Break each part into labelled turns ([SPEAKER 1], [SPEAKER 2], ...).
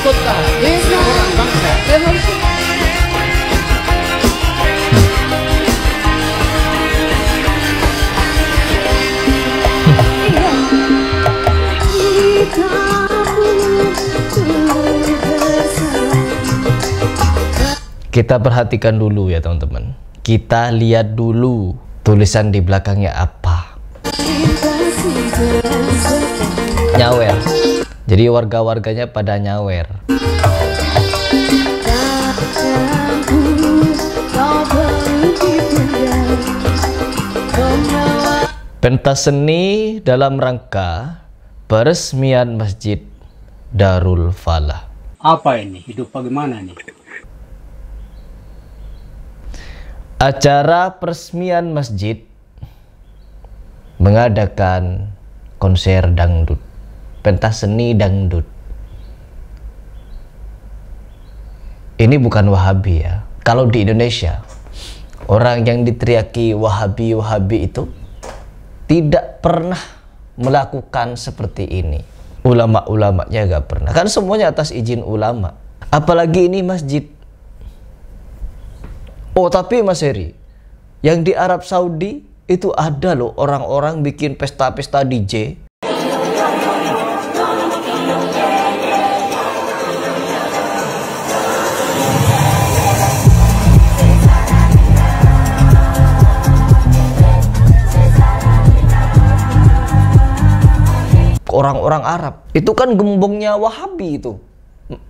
[SPEAKER 1] kota, orang bangsa.
[SPEAKER 2] Kita perhatikan dulu ya teman-teman. Kita lihat dulu tulisan di belakangnya apa. Nyawer. Jadi warga-warganya pada nyawer. Pentas seni dalam rangka peresmian Masjid Darul Falah.
[SPEAKER 3] Apa ini? Hidup bagaimana nih?
[SPEAKER 2] Acara peresmian masjid mengadakan konser dangdut, pentas seni dangdut. Ini bukan Wahabi ya. Kalau di Indonesia, orang yang diteriaki Wahabi itu tidak pernah melakukan seperti ini. Ulama-ulamanya gak pernah. Kan semuanya atas izin ulama. Apalagi ini masjid. Oh tapi Mas Heri, yang di Arab Saudi itu ada loh orang-orang bikin pesta-pesta DJ. Orang-orang Arab itu kan gembongnya Wahabi itu.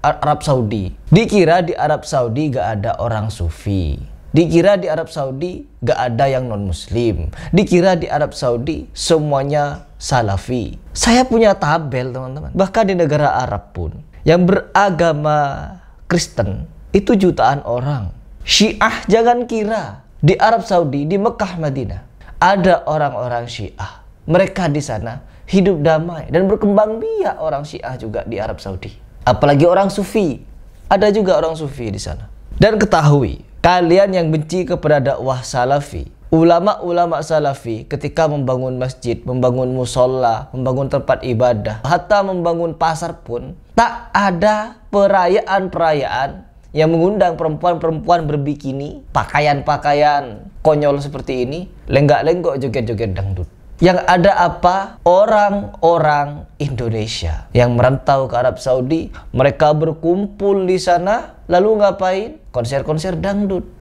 [SPEAKER 2] Arab Saudi. Dikira di Arab Saudi gak ada orang sufi. Dikira di Arab Saudi gak ada yang non-muslim. Dikira di Arab Saudi semuanya salafi. Saya punya tabel teman-teman. Bahkan di negara Arab pun yang beragama Kristen itu jutaan orang. Syiah jangan kira. Di Arab Saudi, di Mekah, Madinah ada orang-orang Syiah. Mereka di sana hidup damai dan berkembang biak orang Syiah juga di Arab Saudi. Apalagi orang sufi. Ada juga orang sufi di sana. Dan ketahui, kalian yang benci kepada dakwah salafi, ulama-ulama salafi ketika membangun masjid, membangun musola, membangun tempat ibadah, hatta membangun pasar pun, tak ada perayaan-perayaan yang mengundang perempuan-perempuan berbikini, pakaian-pakaian konyol seperti ini, lenggak-lenggok, joget-joget dangdut. Yang ada apa? Orang-orang Indonesia yang merantau ke Arab Saudi, mereka berkumpul di sana, lalu ngapain? Konser-konser dangdut.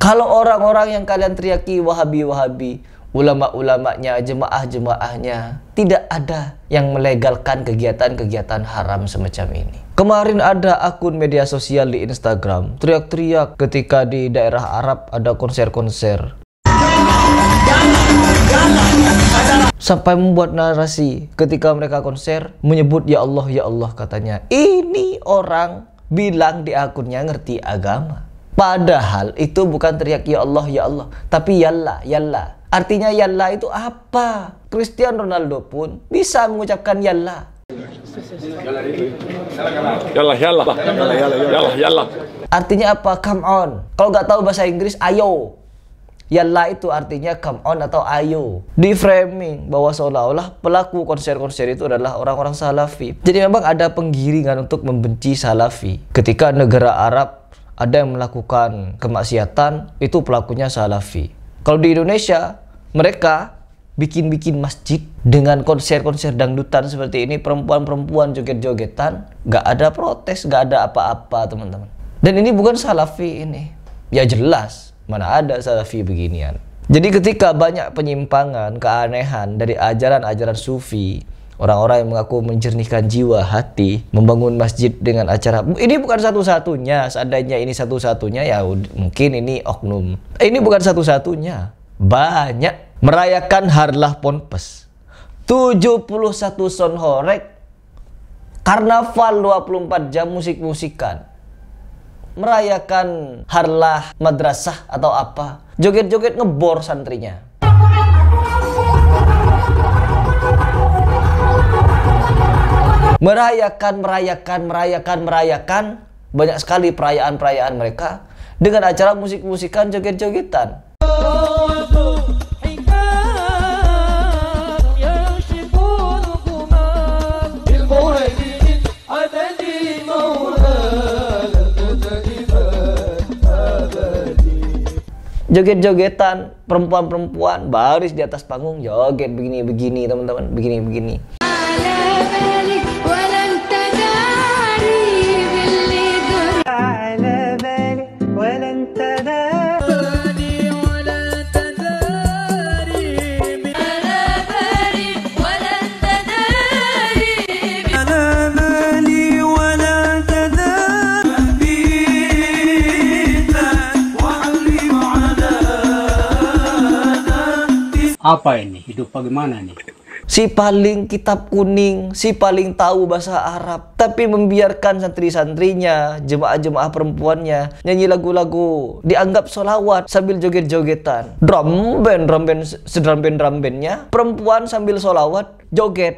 [SPEAKER 2] Kalau orang-orang yang kalian teriaki Wahabi-Wahabi, ulama-ulamanya, jemaah-jemaahnya, tidak ada yang melegalkan kegiatan-kegiatan haram semacam ini. Kemarin ada akun media sosial di Instagram teriak-teriak ketika di daerah Arab ada konser-konser. Sampai membuat narasi ketika mereka konser menyebut ya Allah katanya. Ini orang bilang di akunnya ngerti agama. Padahal itu bukan teriak ya Allah, tapi yalla, yalla. Artinya yalla itu apa? Cristiano Ronaldo pun bisa mengucapkan yalla.
[SPEAKER 4] Yalla, yalla, yalla, yalla.
[SPEAKER 2] Artinya apa? Come on. Kalau nggak tahu bahasa Inggris, ayo. Yalla itu artinya come on atau ayo. Di framing bahwa seolah-olah pelaku konser-konser itu adalah orang-orang salafi. Jadi memang ada penggiringan untuk membenci salafi. Ketika negara Arab ada yang melakukan kemaksiatan, itu pelakunya salafi. Kalau di Indonesia, mereka bikin-bikin masjid dengan konser-konser dangdutan seperti ini, perempuan-perempuan joget-jogetan, gak ada protes, gak ada apa-apa teman-teman. Dan ini bukan salafi ini. Ya jelas, mana ada salafi beginian. Jadi ketika banyak penyimpangan, keanehan dari ajaran-ajaran sufi, orang-orang yang mengaku menjernihkan jiwa, hati, membangun masjid dengan acara. Ini bukan satu-satunya. Seandainya ini satu-satunya, ya mungkin ini oknum. Ini bukan satu-satunya. banyak. Merayakan Harlah Ponpes, 71 son horek, karnaval 24 jam musik-musikan, merayakan Harlah Madrasah atau apa, joget-joget ngebor santrinya. Merayakan, banyak sekali perayaan-perayaan mereka dengan acara musik-musikan, joget-jogetan. Joget-jogetan, perempuan-perempuan baris di atas panggung, joget begini-begini teman-teman, begini-begini.
[SPEAKER 3] Apa ini? Hidup bagaimana nih?
[SPEAKER 2] Si paling kitab kuning, si paling tahu bahasa Arab, tapi membiarkan santri-santrinya, jemaah-jemaah perempuannya nyanyi lagu-lagu, dianggap sholawat sambil joget-jogetan. Drum band sedrum-band-nya, perempuan sambil sholawat, joget.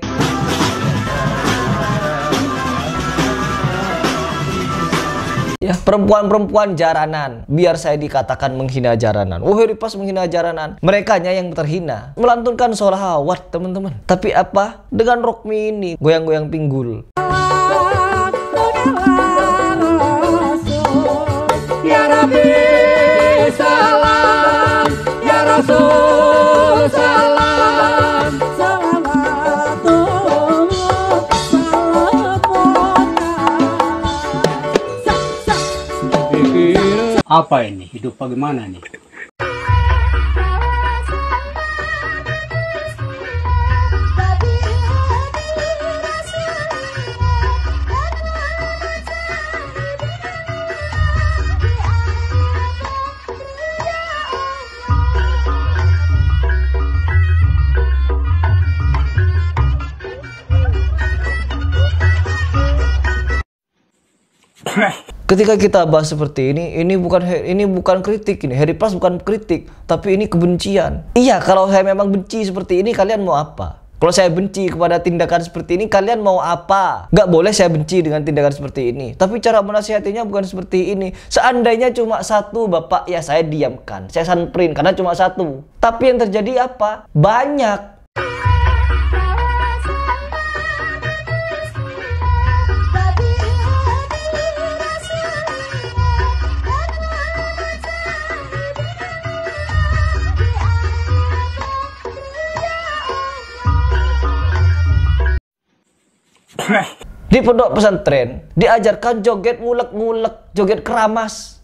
[SPEAKER 2] Ya, perempuan-perempuan jaranan, biar saya dikatakan menghina jaranan. Oh, Heri Pras menghina jaranan. Merekanya yang terhina, melantunkan sholawat teman-teman. Tapi apa? Dengan rok mini, goyang-goyang pinggul. Ya Rabbi salam, ya Rasul salam,
[SPEAKER 3] Apa ini? Hidup bagaimana nih?
[SPEAKER 2] Ketika kita bahas seperti ini bukan kritik, ini Heri Pras bukan kritik, tapi ini kebencian. Iya, kalau saya memang benci seperti ini, kalian mau apa? Kalau saya benci kepada tindakan seperti ini, kalian mau apa? Gak boleh saya benci dengan tindakan seperti ini, tapi cara menasihatinya bukan seperti ini. Seandainya cuma satu, Bapak, ya saya diamkan, saya samperin, karena cuma satu. Tapi yang terjadi apa? Banyak. Di pondok pesantren diajarkan joget ngulek-ngulek, joget keramas.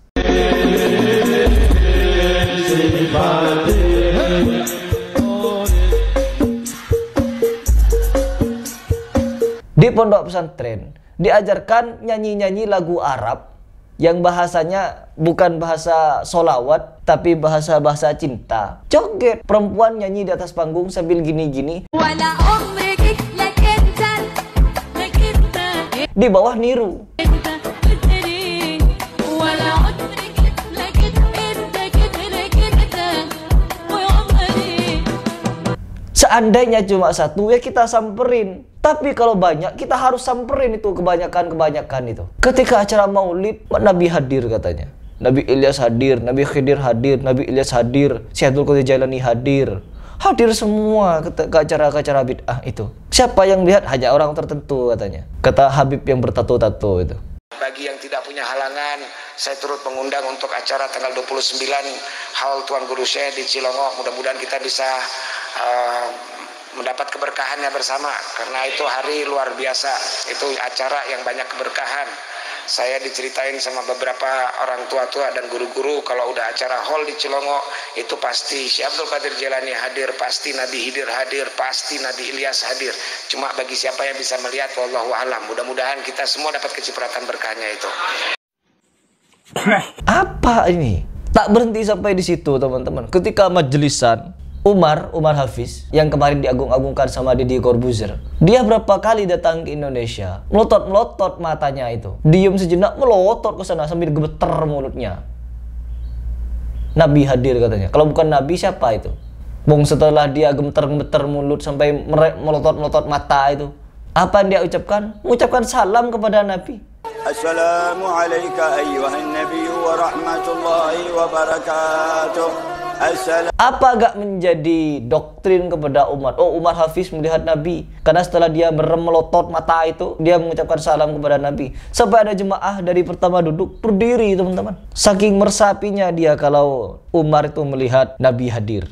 [SPEAKER 2] Di pondok pesantren diajarkan nyanyi-nyanyi lagu Arab yang bahasanya bukan bahasa solawat, tapi bahasa-bahasa cinta. Joget, perempuan nyanyi di atas panggung sambil gini-gini. Di bawah niru. Seandainya cuma satu, ya kita samperin. Tapi kalau banyak, kita harus samperin itu kebanyakan itu. Ketika acara maulid, Nabi hadir katanya. Nabi Ilyas hadir, Nabi Khidir hadir, Nabi Ilyas hadir, Syekh Abdul Qadir Jailani hadir. Hadir semua ke acara-acara bid'ah itu. Siapa yang lihat? Hanya orang tertentu katanya. Kata Habib yang bertato-tato itu.
[SPEAKER 5] Bagi yang tidak punya halangan, saya turut mengundang untuk acara tanggal 29 Haul Tuan Guru Syekh di Cilongok. Mudah-mudahan kita bisa mendapat keberkahannya bersama, karena itu hari luar biasa. Itu acara yang banyak keberkahan. Saya diceritain sama beberapa orang tua-tua dan guru-guru, kalau udah acara hall di Cilongok itu pasti Syekh Abdul Qadir Jailani hadir, pasti Nabi Khidir hadir, pasti Nabi Ilyas hadir. Cuma bagi siapa yang bisa melihat, wallahu alam. Mudah-mudahan kita semua dapat kecipratan berkahnya itu.
[SPEAKER 2] Apa ini? Tak berhenti sampai di situ teman-teman. Ketika majelisan Umar Hafiz yang kemarin diagung-agungkan sama Deddy Corbuzier, dia berapa kali datang ke Indonesia, melotot-melotot matanya itu, diem sejenak melotot ke sana sambil gemeter mulutnya. Nabi hadir katanya. Kalau bukan Nabi siapa itu? Bung setelah dia gemeter-gemeter mulut sampai melotot-melotot mata itu, apa yang dia ucapkan? Mengucapkan salam kepada Nabi.
[SPEAKER 6] Assalamualaikum ayyuhan nabiy wa rahmatullahi wa barakatuh.
[SPEAKER 2] Apa gak menjadi doktrin kepada umat? Oh, Umar Hafiz melihat Nabi, karena setelah dia melotot mata itu, dia mengucapkan salam kepada Nabi. Sampai ada jemaah dari pertama duduk berdiri teman-teman. Saking meresapinya dia kalau Umar itu melihat Nabi hadir.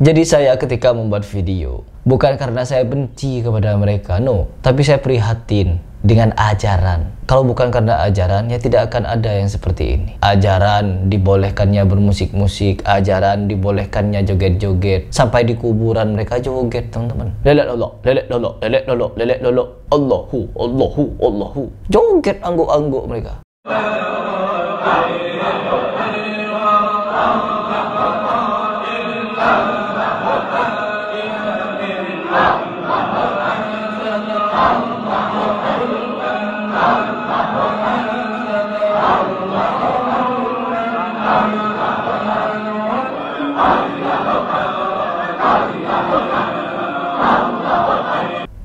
[SPEAKER 2] Jadi saya ketika membuat video, bukan karena saya benci kepada mereka, no, tapi saya prihatin dengan ajaran. Kalau bukan karena ajaran, ya tidak akan ada yang seperti ini. Ajaran dibolehkannya bermusik-musik, ajaran dibolehkannya joget-joget, sampai di kuburan mereka joget teman-teman. Lelek lolok, lelek lolok, lelek lolok, lelek lolok, Allahu, Allahu, Allahu, joget angguk-angguk mereka.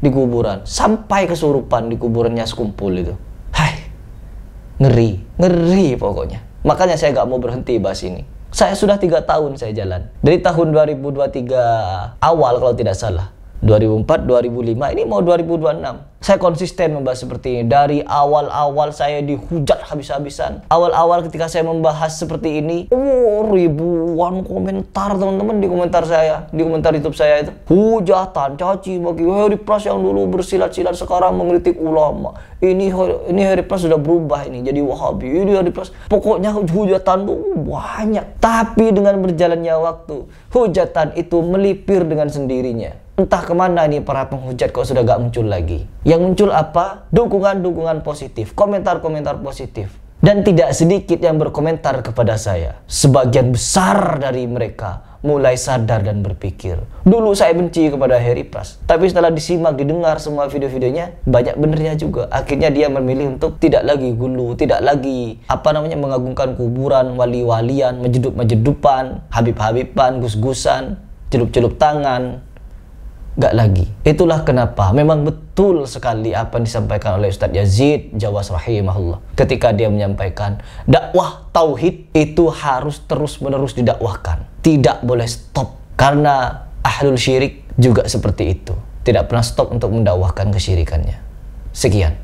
[SPEAKER 2] Di kuburan, sampai kesurupan di kuburannya sekumpul itu. Hai, ngeri pokoknya. Makanya saya gak mau berhenti bahas ini. Saya sudah 3 tahun saya jalan. Dari tahun 2023 awal kalau tidak salah, 2004, 2005, ini mau 2026. Saya konsisten membahas seperti ini. Dari awal-awal saya dihujat habis-habisan. Awal-awal ketika saya membahas seperti ini, ribuan komentar teman-teman di komentar saya, di komentar YouTube saya itu. Hujatan, caci bagi Harry Plus yang dulu bersilat-silat sekarang mengkritik ulama. Ini Harry Plus sudah berubah ini jadi Wahabi. Ini Harry Plus. Pokoknya hujatan tuh banyak. Tapi dengan berjalannya waktu, hujatan itu melipir dengan sendirinya. Entah kemana nih para penghujat kok sudah gak muncul lagi. Yang muncul apa? Dukungan-dukungan positif, komentar-komentar positif. Dan tidak sedikit yang berkomentar kepada saya. Sebagian besar dari mereka mulai sadar dan berpikir. Dulu saya benci kepada Harry Plus, tapi setelah disimak, didengar semua video-videonya, banyak benernya juga. Akhirnya dia memilih untuk tidak lagi gulu, tidak lagi mengagungkan kuburan, wali-walian, menjedup-menjedupan, habib-habiban, gus-gusan, celup-celup tangan. Gak lagi. Itulah kenapa memang betul sekali apa yang disampaikan oleh Ustadz Yazid Jawas rahimahullah ketika dia menyampaikan dakwah tauhid itu harus terus-menerus didakwahkan, tidak boleh stop, karena ahlul syirik juga seperti itu, tidak pernah stop untuk mendakwahkan kesyirikannya. Sekian.